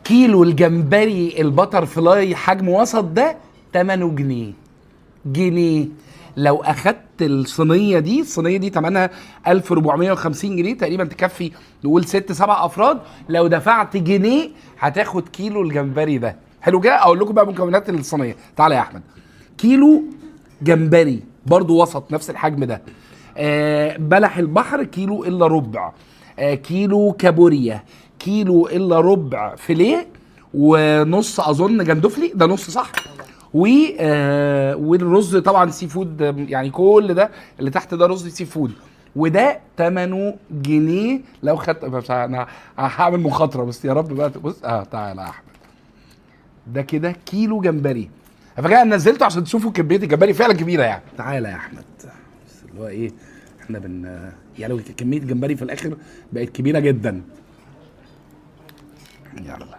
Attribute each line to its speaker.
Speaker 1: كيلو الجمبري البتر فلاي حجم وسط ده 8 جنيه. لو اخدت الصينيه دي ثمنها 1450 جنيه تقريبا، تكفي نقول 6-7 افراد. لو دفعت جنيه هتاخد كيلو الجمبري ده. حلو كده. اقول لكم بقى مكونات الصينيه. تعالى يا احمد. كيلو جمبري برضو وسط نفس الحجم ده. بلح البحر كيلو الا ربع. كيلو كابوريا كيلو الا ربع فيليه، ونص اظن جندفلي، ده نص صح. والرز طبعا سي فود، يعني كل ده اللي تحت ده رز سي فود، وده 8 جنيه. لو خدت بس انا هعمل مخاطره، بس يا رب بقى. بص تعالى يا احمد، ده كده كيلو جمبري. فجأة نزلته عشان تشوفوا كميه الجمبري فعلا كبيره يعني. تعالى يا احمد، بس اللي هو ايه، احنا يعني لو كميه جمبري في الاخر بقت كبيره جدا. يلا